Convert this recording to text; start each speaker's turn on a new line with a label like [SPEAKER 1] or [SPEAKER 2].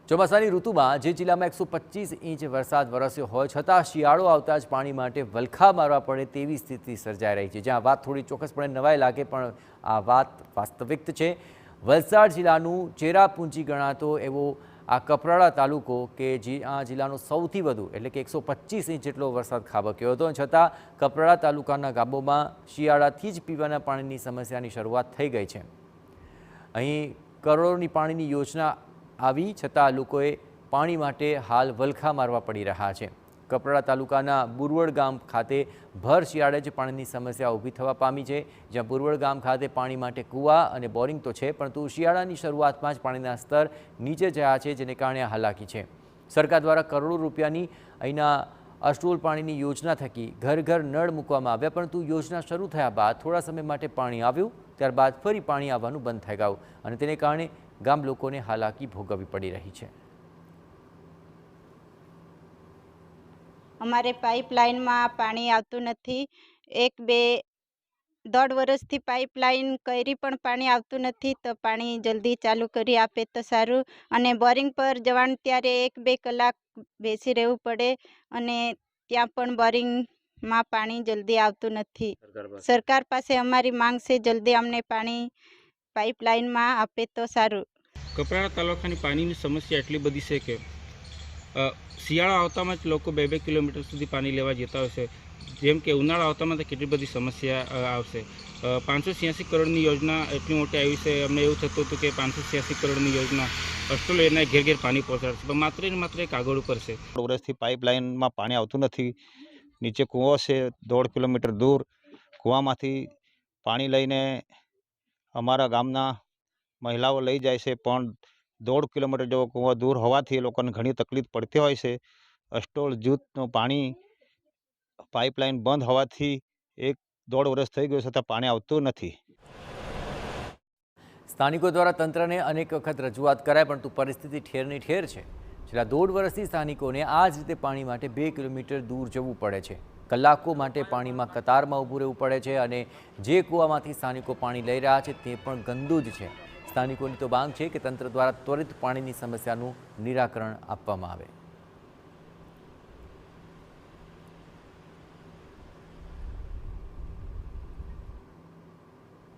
[SPEAKER 1] ચોમાસાની ઋતુમાં જે જિલ્લામાં 125 ઇંચ વરસાદ વરસ્યો હોય છતાં શિયાળો આવતા જ પાણી માટે વલખા મારવા પડે તેવી સ્થિતિ સર્જાઈ રહી છે, જ્યાં વાત થોડી ચોક્કસપણે નવાઈ લાગે પણ આ વાત વાસ્તવિક છે। વલસાડ જિલ્લાનું ચેરાપુંજી ગણાતો એવો આ કપરાડા તાલુકો કે જે આ જિલ્લાનો સૌથી વધુ એટલે કે 125 ઇંચ જેટલો વરસાદ ખાબક્યો હતો, છતાં કપરાડા તાલુકાના ગામોમાં શિયાળાથી જ પીવાના પાણીની સમસ્યાની શરૂઆત થઈ ગઈ છે। અહીં કરોડોની પાણીની યોજના આવી છતાં લોકોએ પાણી માટે હાલ વલખા મારવા પડી રહ્યા છે। કપરાડા તાલુકાના બુરવડ ગામ ખાતે ભર શિયાળે જ પાણીની સમસ્યા ઊભી થવા પામી છે, જ્યાં બુરવડ ગામ ખાતે પાણી માટે કૂવા અને બોરિંગ તો છે, પરંતુ શિયાળાની શરૂઆતમાં જ પાણીના સ્તર નીચે ગયા છે, જેને કારણે હાલાકી છે। સરકાર દ્વારા કરોડો રૂપિયાની અહીંના અસ્ટોલ પાણીની યોજના થકી ઘર ઘર નળ મૂકવામાં આવ્યા, પરંતુ યોજના શરૂ થયા બાદ થોડા સમય માટે પાણી આવ્યું, ત્યારબાદ ફરી પાણી આવવાનું બંધ થઈ ગયું અને તેને કારણે ગામ લોકોને હાલાકી ભોગવવી પડી રહી છે।
[SPEAKER 2] અમારે પાઇપલાઇનમાં પાણી આવતું નથી। 1-2 વર્ષથી પાઇપલાઇન કરી પણ પાણી આવતું નથી, તો પાણી જલ્દી ચાલુ કરી આપે તો સારું। અને બોરિંગ પર જવાનું ત્યારે 1-2 કલાક બેસી રહેવું પડે અને ત્યાં પણ બોરિંગમાં પાણી જલ્દી આવતું નથી। સરકાર પાસે અમારી માંગ છે, જલ્દી અમને પાણી પાઇપલાઇનમાં આપે તો સારું।
[SPEAKER 3] કપરાડા તાલુકાની પાણીની સમસ્યા એટલી બધી છે કે શિયાળા આવતામાં જ લોકો 2-2 કિલોમીટર સુધી પાણી લેવા જતા હોય છે, જેમ કે ઉનાળા આવતામાં તો કેટલી બધી સમસ્યા આવશે। 586 કરોડની યોજના એટલી મોટી આવી છે, અમને એવું થતું હતું કે 586 કરોડની યોજના અસ્ટોલ એના ઘેર ઘેર પાણી પહોંચાડશે, પણ માત્ર ને માત્ર એક કાગળ ઉપર છે।
[SPEAKER 4] વર્ષથી પાઇપલાઇનમાં પાણી આવતું નથી, નીચે કૂવો છે 1.5 કિલોમીટર દૂર, કૂવામાંથી પાણી લઈને અમારા ગામના મહિલાઓ લઈ જાય છે, પણ 1.5 કિલોમીટર જેવો કૂવો દૂર હોવાથી એ લોકોને ઘણી તકલીફ પડતી હોય છે। અસ્ટોલ જૂથનું પાણી પાઇપલાઇન બંધ હોવાથી 1-1.5 વર્ષ થઈ ગયું છતાં પાણી આવતું નથી।
[SPEAKER 1] સ્થાનિકો દ્વારા તંત્રને અનેક વખત રજૂઆત કરાય, પરંતુ પરિસ્થિતિ ઠેરની ઠેર છે। છેલ્લા 1.5 વર્ષથી સ્થાનિકોને આ જ રીતે પાણી માટે 2 કિલોમીટર દૂર જવું પડે છે, કલાકો માટે પાણીમાં કતારમાં ઊભું રહેવું પડે છે અને જે કૂવામાંથી સ્થાનિકો પાણી લઈ રહ્યા છે તે પણ ગંદુ જ છે। સ્થાનિકોની તો માંગ છે કે તંત્ર દ્વારા ત્વરિત પાણીની સમસ્યાનું નિરાકરણ આપવામાં આવે।